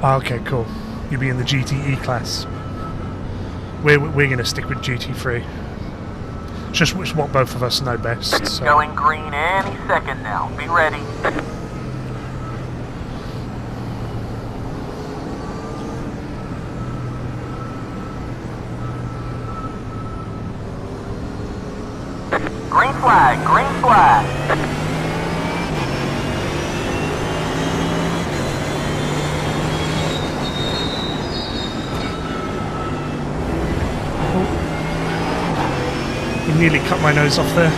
Oh, okay, cool. You'll be in the GTE class. We're going to stick with GT3. Just what both of us know best. So. Going green any second now. Be ready. Green flag, green flag. You nearly cut my nose off there.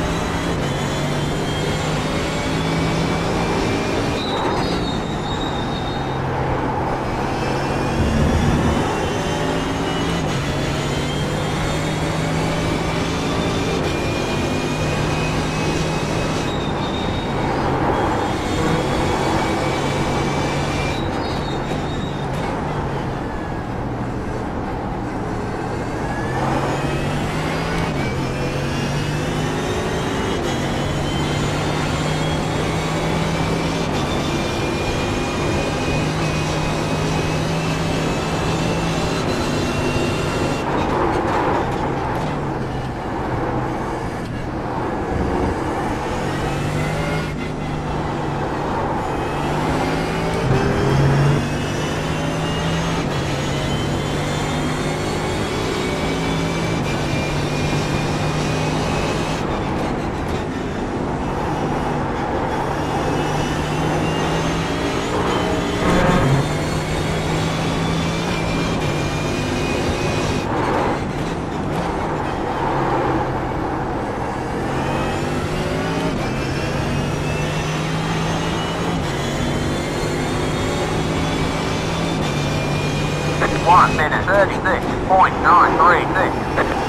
One minute 36.936.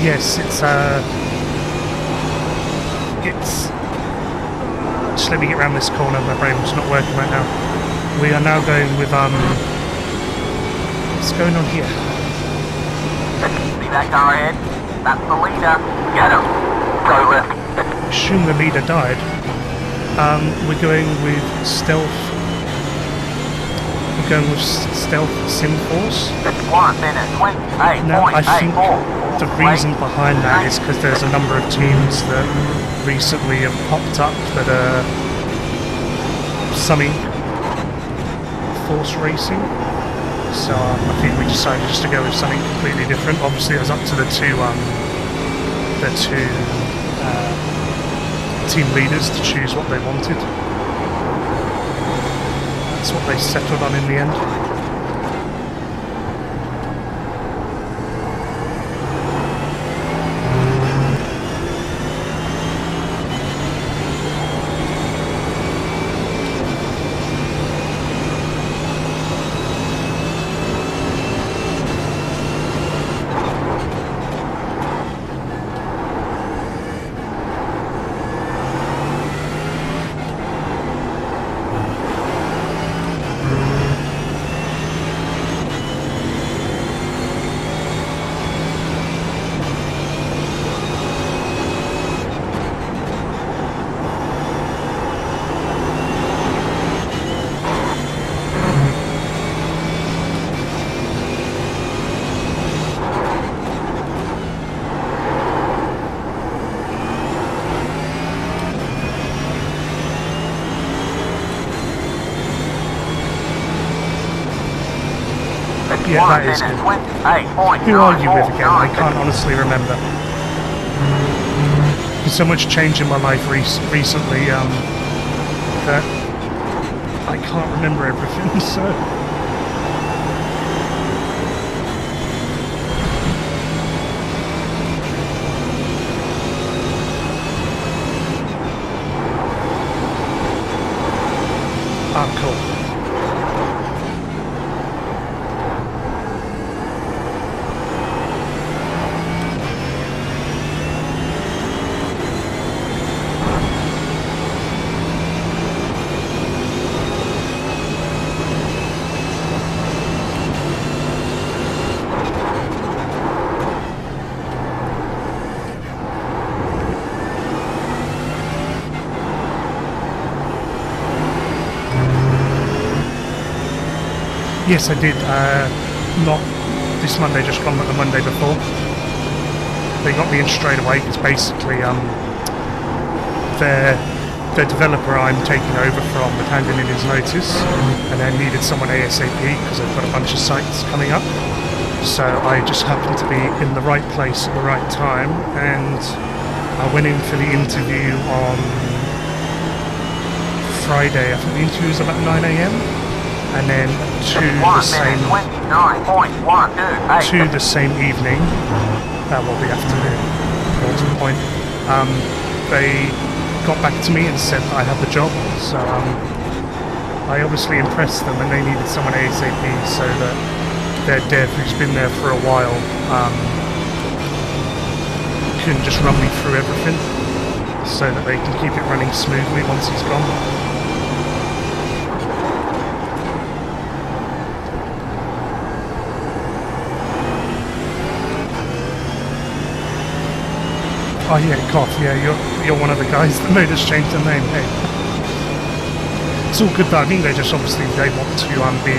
Yes, it's just let me get around this corner, my brain's not working right now. We are now going with what's going on here? See that car ahead? That's the leader. Get him. Go left. Assume the leader died. We're going with stealth. We're going with stealth sim force. 1 minute 28.84. Now I think the reason behind that is because there's a number of teams that recently have popped up that are summing force racing. So I think we decided just to go with something completely different. Obviously, it was up to the two team leaders to choose what they wanted. That's what they settled on in the end. Yeah, that is good. Who are you with again? I can't honestly remember. There's so much change in my life recently that I can't remember everything, so... Oh, cool. Yes, I did. Not this Monday, just gone, but the Monday before. They got me in straight away. It's basically their developer I'm taking over from had handed in his notice, and then needed someone ASAP because they've got a bunch of sites coming up. So I just happened to be in the right place at the right time, and I went in for the interview on Friday. I think the interview was about 9 AM. And then to the same evening, well, the afternoon, Oulton point, they got back to me and said that I had the job. So I obviously impressed them, and they needed someone ASAP so that their dev, who's been there for a while, can just run me through everything so that they can keep it running smoothly once he's gone. Oh yeah, Koff, yeah, you're one of the guys that made us change the name, hey. It's all good though. I think they just obviously they want to be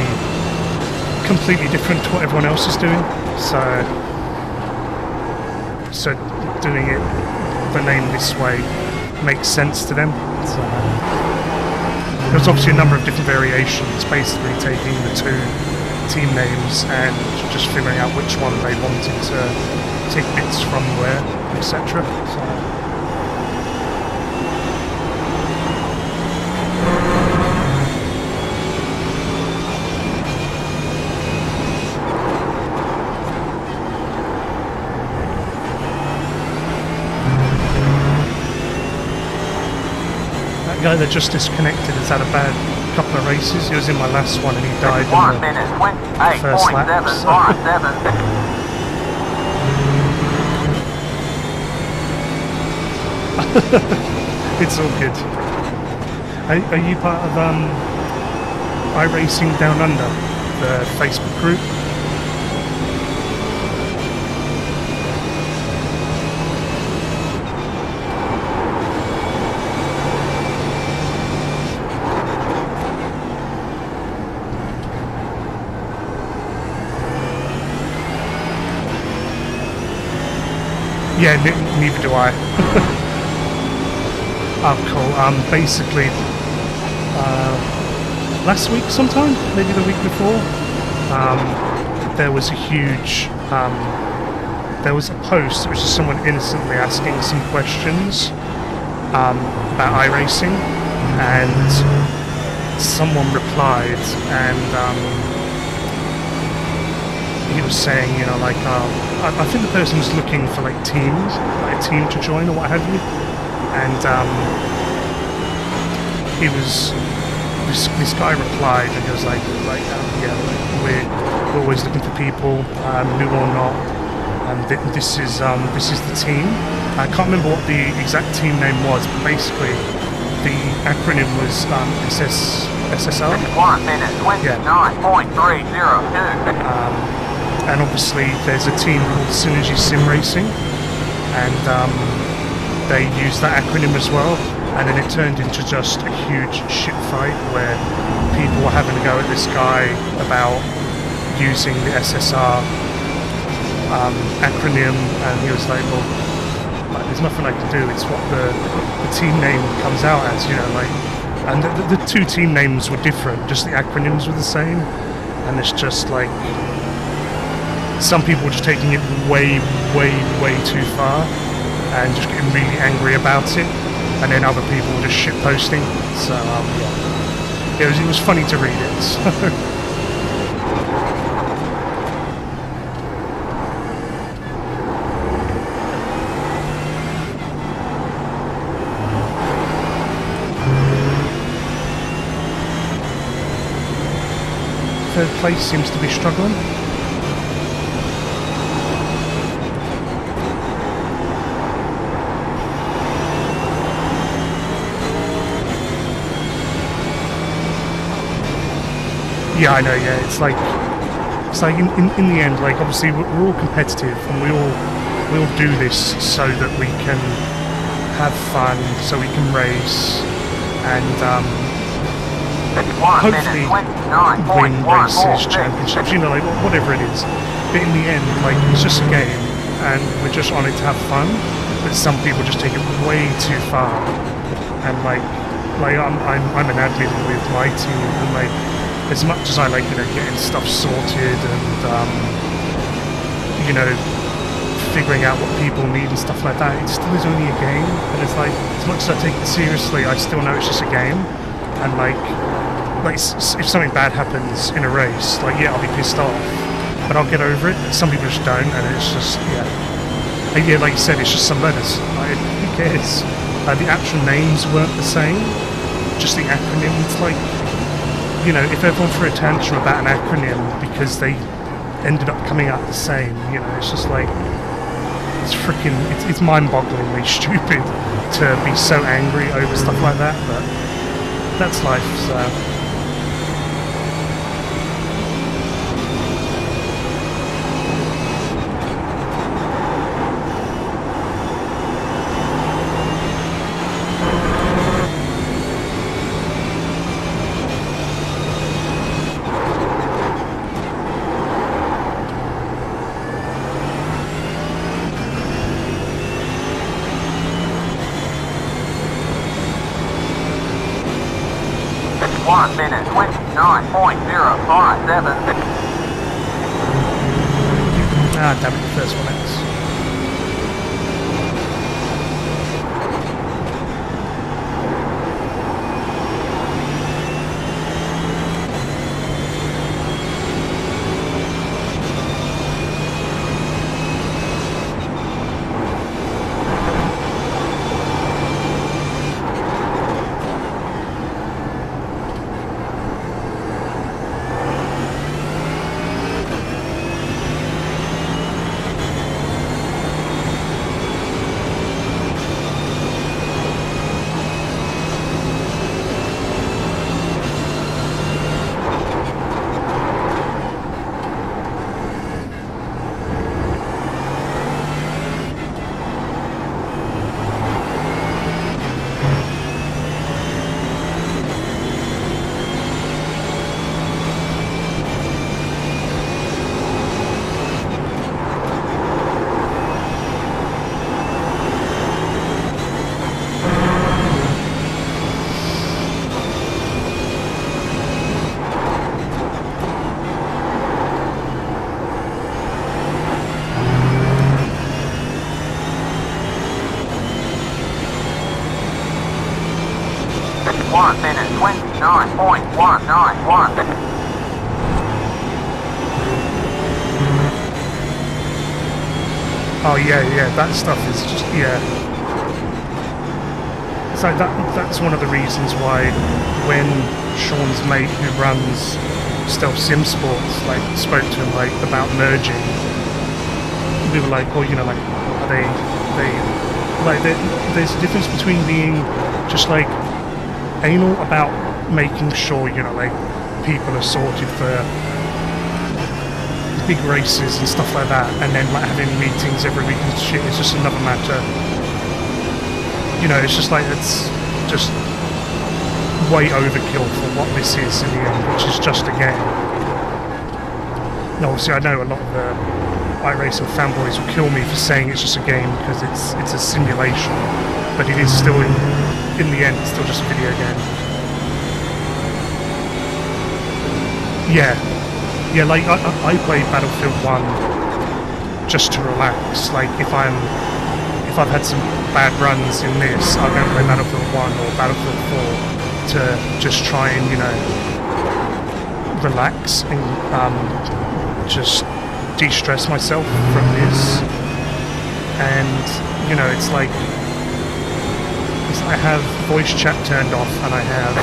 completely different to what everyone else is doing. So doing it the name this way makes sense to them. So there's obviously a number of different variations, basically taking the two team names and just figuring out which one they wanted to take bits from where, etc. So. That guy that just disconnected has had a bad couple of races. He was in my last one and he died in the first lap. It's all good. Are you part of iRacing Down Under, the Facebook group? Yeah, neither do I. Oh, cool. Basically, last week sometime, maybe the week before, there was a huge, there was a post, which is someone innocently asking some questions about iRacing, and someone replied, and he was saying, you know, like, I think the person was looking for like teams, like a team to join or what have you. And he was this guy replied, and he was like yeah, we're always looking for people, new or not, and this is the team. I can't remember what the exact team name was, but basically the acronym was SSR. 1 minute 29.302. And obviously there's a team called Synergy Sim Racing, and they used that acronym as well, and then it turned into just a huge shit fight where people were having to go at this guy about using the SSR acronym, and he was like, well, like, there's nothing I can do, it's what the team name comes out as, you know, like, and the two team names were different, just the acronyms were the same, and it's just like, some people were just taking it way, way, way too far and just getting really angry about it, and then other people were just shitposting. So yeah, it was funny to read it. So. Third place seems to be struggling. Yeah, I know. Yeah, it's like in the end, like obviously we're all competitive, and we all do this so that we can have fun, so we can race, and hopefully win races, championships, you know, like whatever it is. But in the end, like it's just a game, and we're just on it to have fun. But some people just take it way too far, and like I'm an admin with my team, and like as much as I like, you know, getting stuff sorted and you know, figuring out what people need and stuff like that, it still is only a game. And it's like, as much as I take it seriously, I still know it's just a game. And like if something bad happens in a race, like yeah, I'll be pissed off, but I'll get over it. Some people just don't, and it's just and yeah, like you said, it's just some letters. Like, who cares? The actual names weren't the same, just the acronym. It's like, you know, if everyone threw a tantrum about an acronym because they ended up coming out the same, you know, it's just like, it's freaking, it's mind-bogglingly stupid to be so angry over stuff like that, but that's life, so. 1 minute 29.057. Ah, damn it, the first one is. Oh yeah, that stuff is just, So that's one of the reasons why when Sean's mate who runs Stealth Sim Sports like spoke to him like about merging, we were like, well, you know, like are they like there's a difference between being just like anal about making sure, you know, like people are sorted for big races and stuff like that, and then like having meetings every week and shit is just another matter. You know, it's just like, it's just way overkill for what this is in the end, which is just a game. Now obviously I know a lot of the iRacing fanboys will kill me for saying it's just a game because it's a simulation, but it is still in the end, it's still just a video game. Yeah, like I played Battlefield 1 just to relax. Like if I've had some bad runs in this, I'll go play Battlefield 1 or Battlefield 4 to just try and, you know, relax and just de-stress myself from this. And, you know, it's like I have voice chat turned off and I have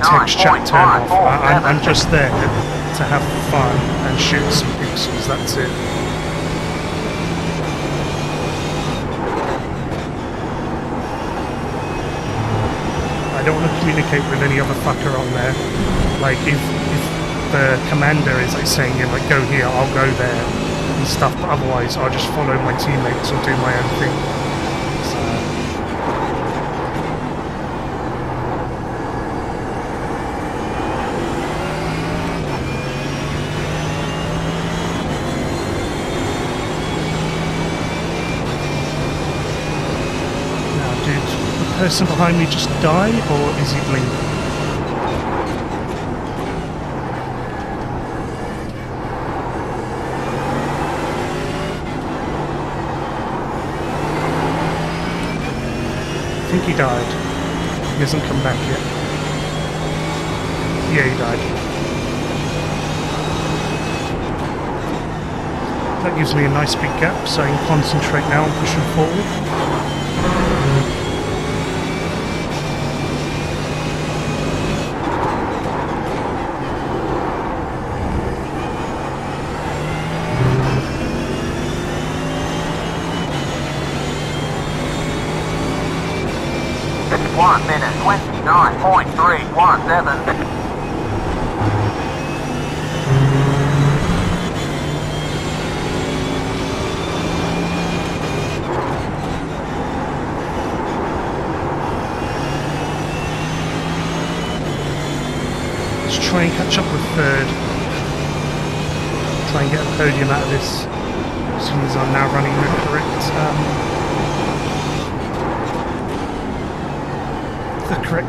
text chat turned off. I'm just there to have fun and shoot some pixels, that's it. I don't want to communicate with any other fucker on there. Like if the commander is like saying, you know, like go here, I'll go there and stuff, but otherwise I'll just follow my teammates or do my own thing. So now, did the person behind me just die, or is he blinking? I think he died. He hasn't come back yet. Yeah, he died. That gives me a nice big gap, so I can concentrate now on pushing forward. One minute, 29.317. Let's try and catch up with third. Try and get a podium out of this, as soon as I'm now running the correct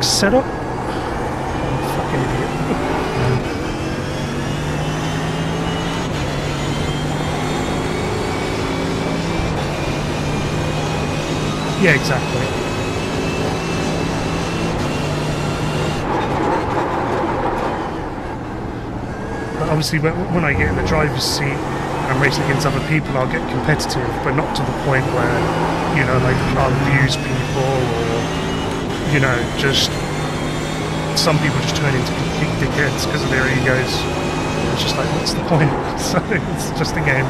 setup. Fucking idiot. Yeah, exactly. But obviously when I get in the driver's seat and racing against other people, I'll get competitive, but not to the point where, you know, like I'll abuse people or, you know, just some people just turn into complete dickheads because of their egos. It's just like, what's the point? So it's just a game.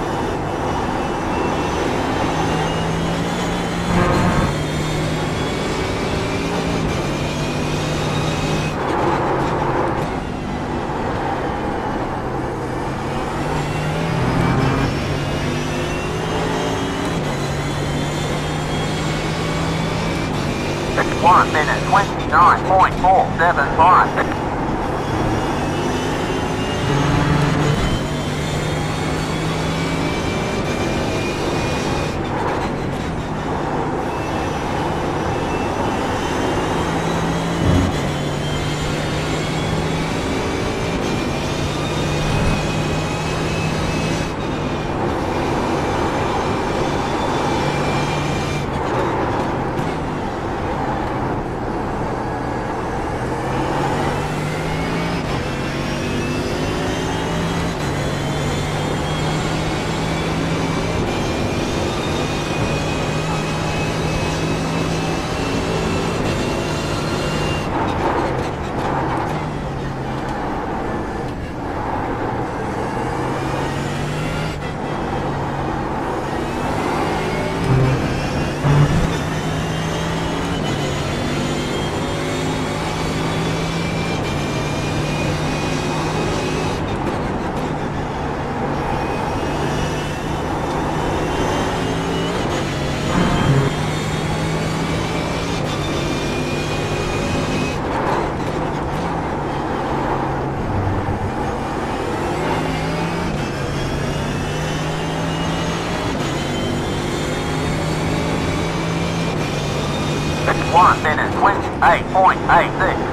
One minute, 29.475. One minute, 28.866.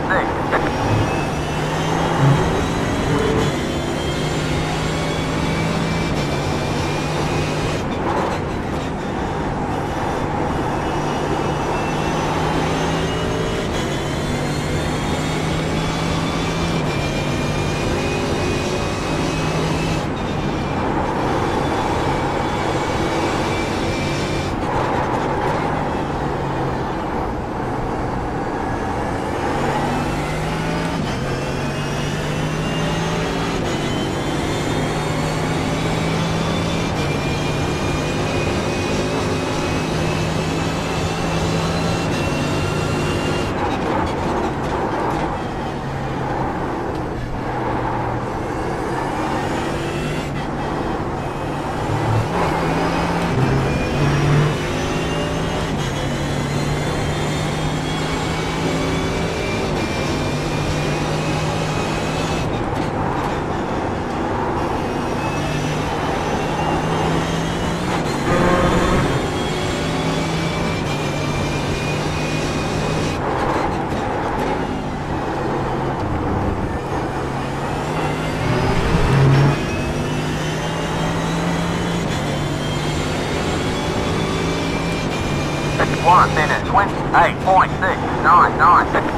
1 minute 28.699.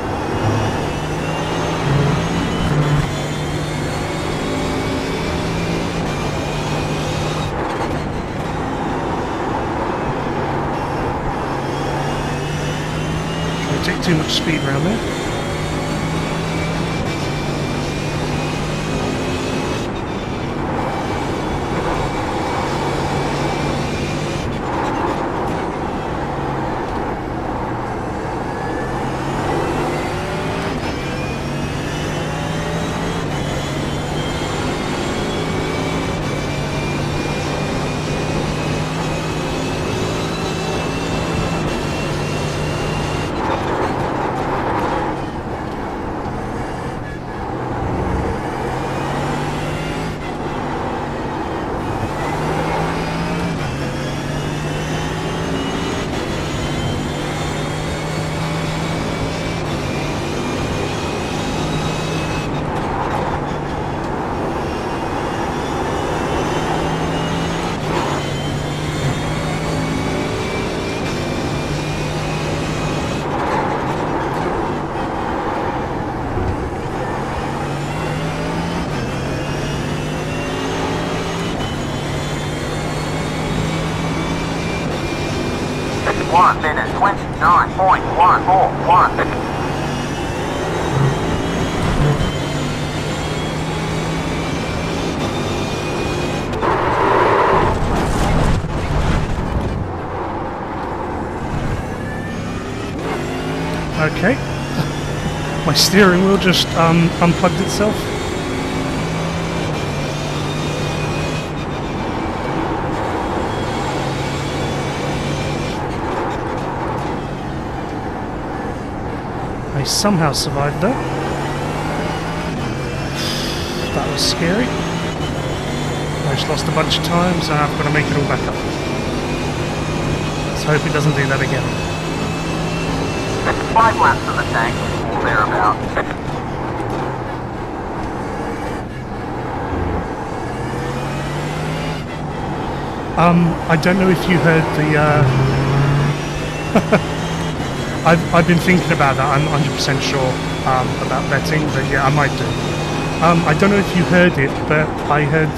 Take too much speed around there. One minute 29.141. Okay. My steering wheel just unplugged itself. I somehow survived that. That was scary. I just lost a bunch of times and I've got to make it all back up. Let's hope it doesn't do that again. 5 laps of the tank, or thereabouts. I don't know if you heard the I've been thinking about that. I'm 100% sure about betting, but yeah, I might do. I don't know if you heard it, but I heard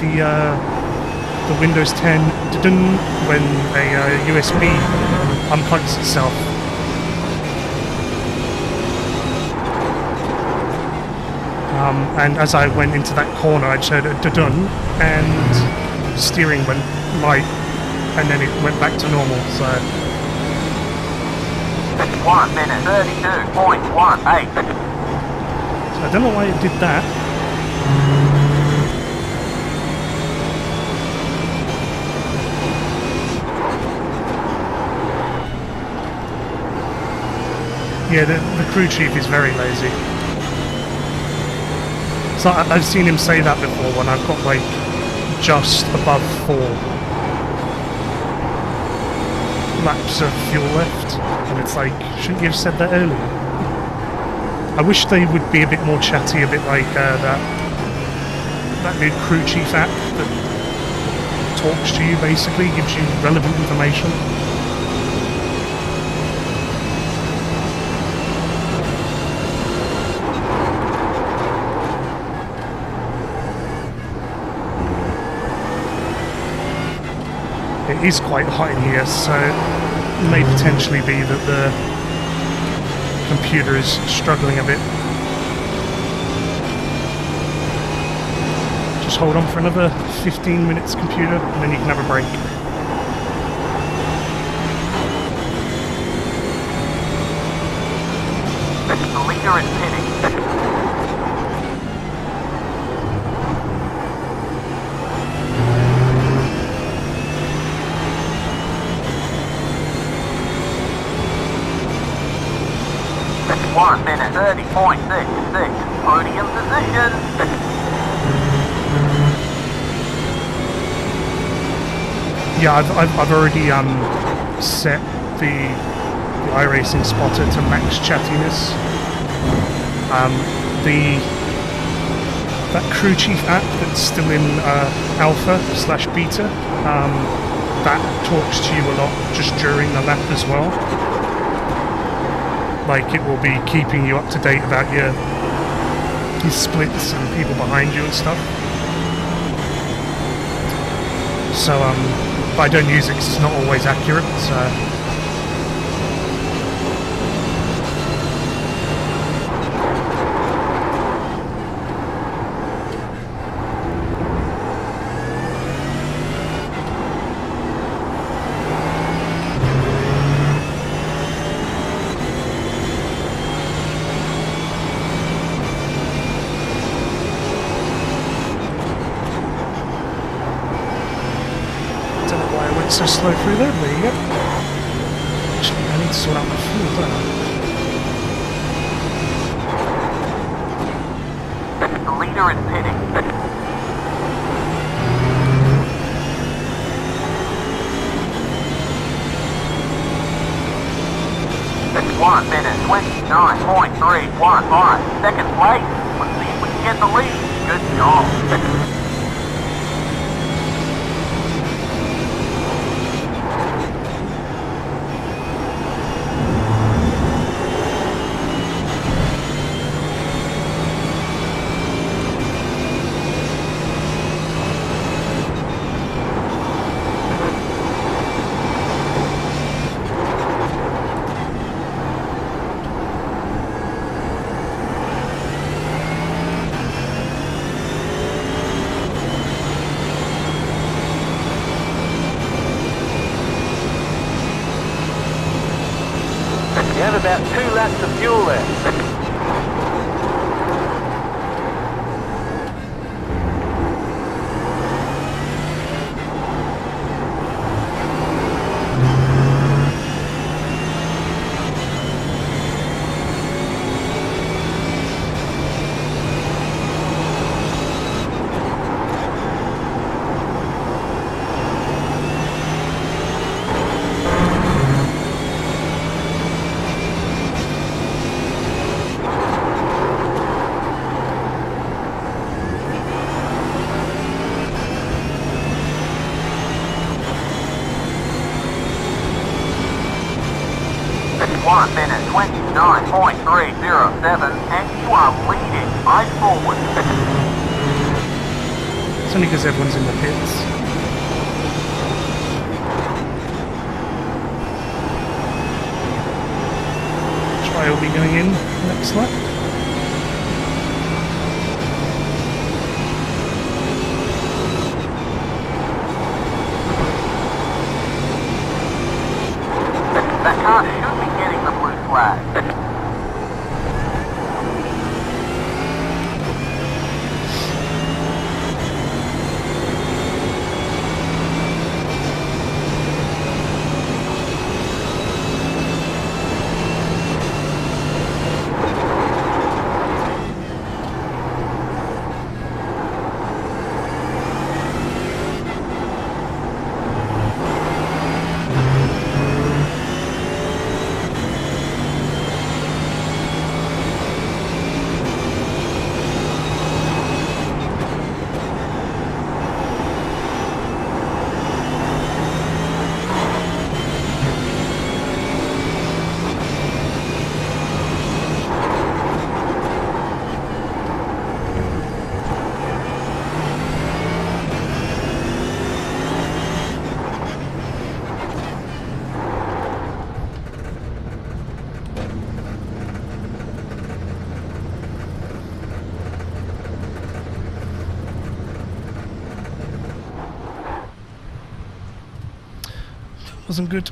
the Windows 10 when a USB unplugs itself. And as I went into that corner, I just heard a dun, and steering went light, and then it went back to normal. So 1 minute 32.18. So I don't know why it did that. Yeah, the crew chief is very lazy. So I've seen him say that before when I've got like just above 4 laps of fuel left, and it's like, shouldn't you have said that earlier? I wish they would be a bit more chatty, a bit like that new crew chief app that talks to you, basically gives you relevant information. It is quite hot in here, so it may potentially be that the computer is struggling a bit. Just hold on for another 15 minutes, computer, and then you can have a break. The leader is pinning. It's 1 minute 30.66. Podium position. Yeah, I've already set the iRacing spotter to max chattiness. That crew chief app that's still in alpha/beta, that talks to you a lot just during the lap as well. Like, it will be keeping you up to date about your splits and people behind you and stuff. So, but I don't use it 'cause it's not always accurate, so... so slow through there, there you go. Actually, I need to sort out my fuel, don't I? The leader is pitting. 1 minute, 29.315. Second place. Let's see if we can get the lead. Good job. You have about 2 laps of fuel left. One minute, 29.307, and you are leading. Eyes forward. It's only because everyone's in the pits. Try will be going in next lap. That car should be getting the blue flag. Wasn't good.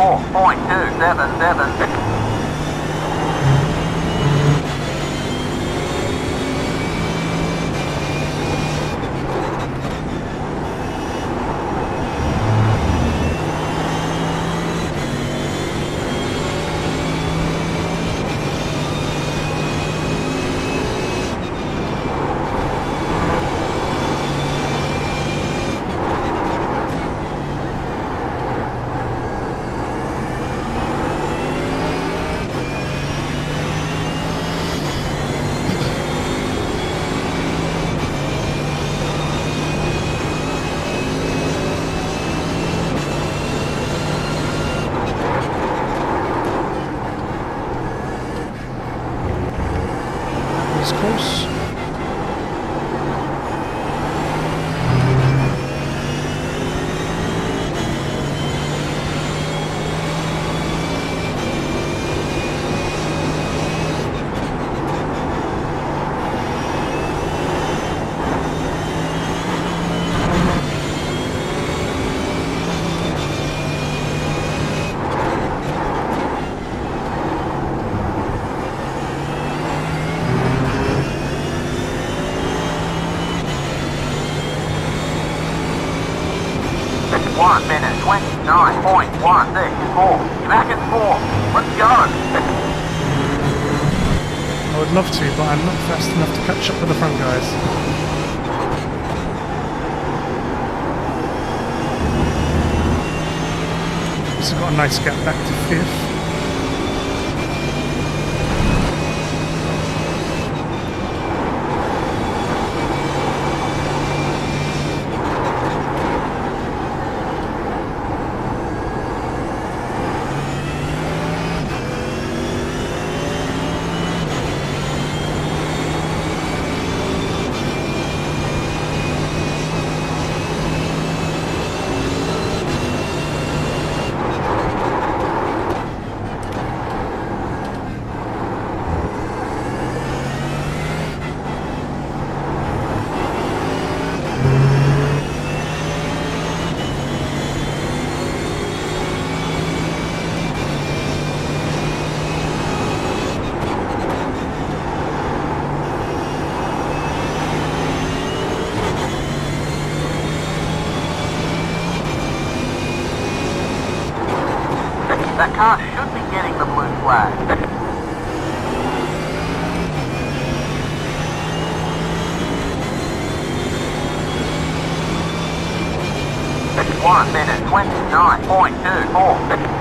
94.277. Of course. One minute, 29.164. You're back in 4. Let's go. I would love to, but I'm not fast enough to catch up with the front guys. This has got a nice gap back to 5th. That car should be getting the blue flag. One minute, 29.24.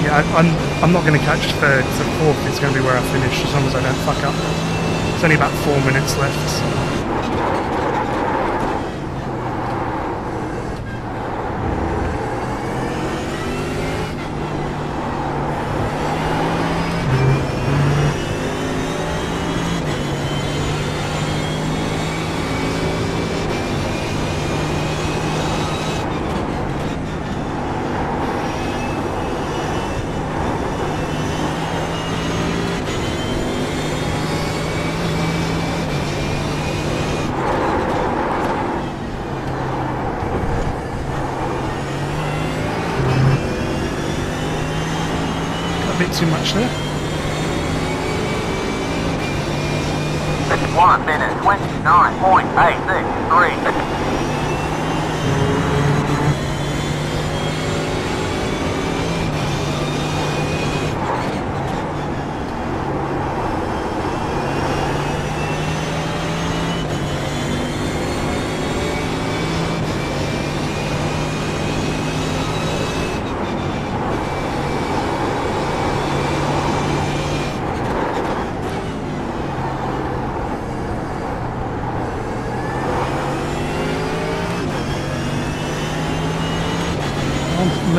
Yeah, I'm not going to catch 3rd, so 4th is going to be where I finish, as long as I don't fuck up. There's only about 4 minutes left. So. Too much there. 1 minute, 29.863.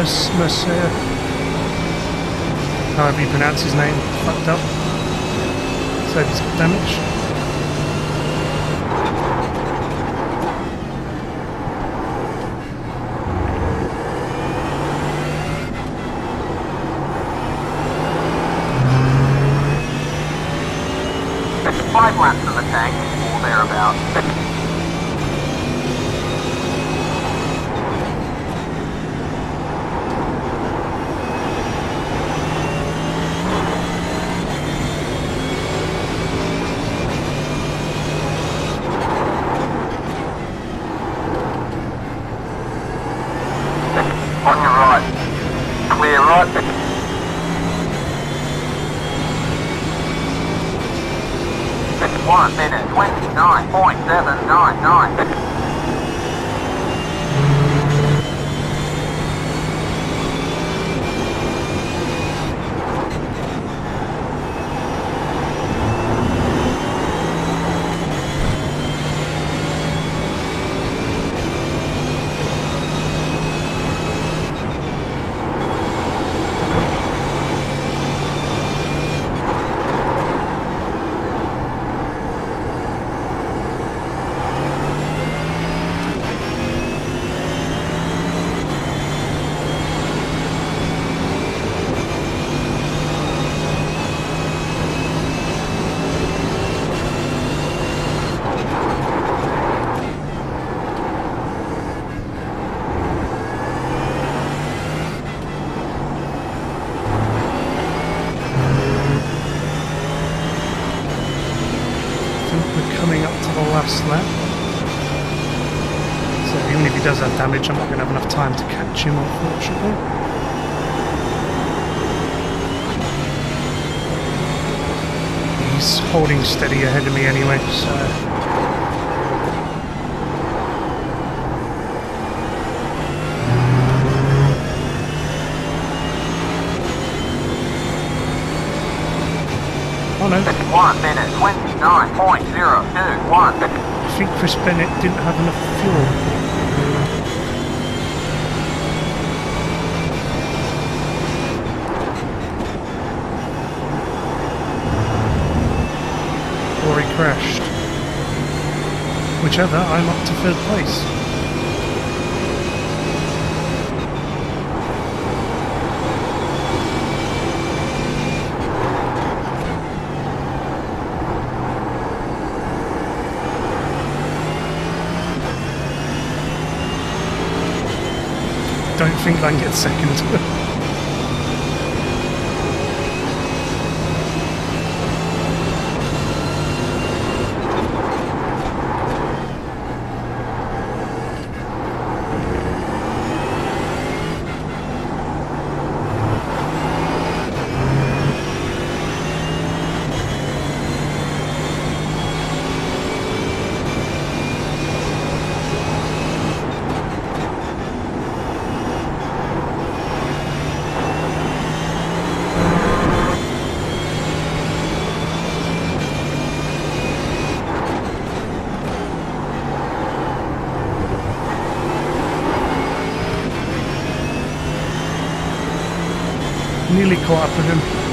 Mercier. However you pronounce his name, fucked up. So it's damage. Five laps in the tank, or thereabouts. On your right. Clear right. 1 minute 29.799. Last lap. So even if he does have damage, I'm not going to have enough time to catch him, unfortunately. He's holding steady ahead of me anyway, so... Oh no. 1 minute 29.021. I think Chris Bennett didn't have enough fuel. Or he crashed. Whichever, I'm up to third place. Don't think I can get second. Nearly caught up with him.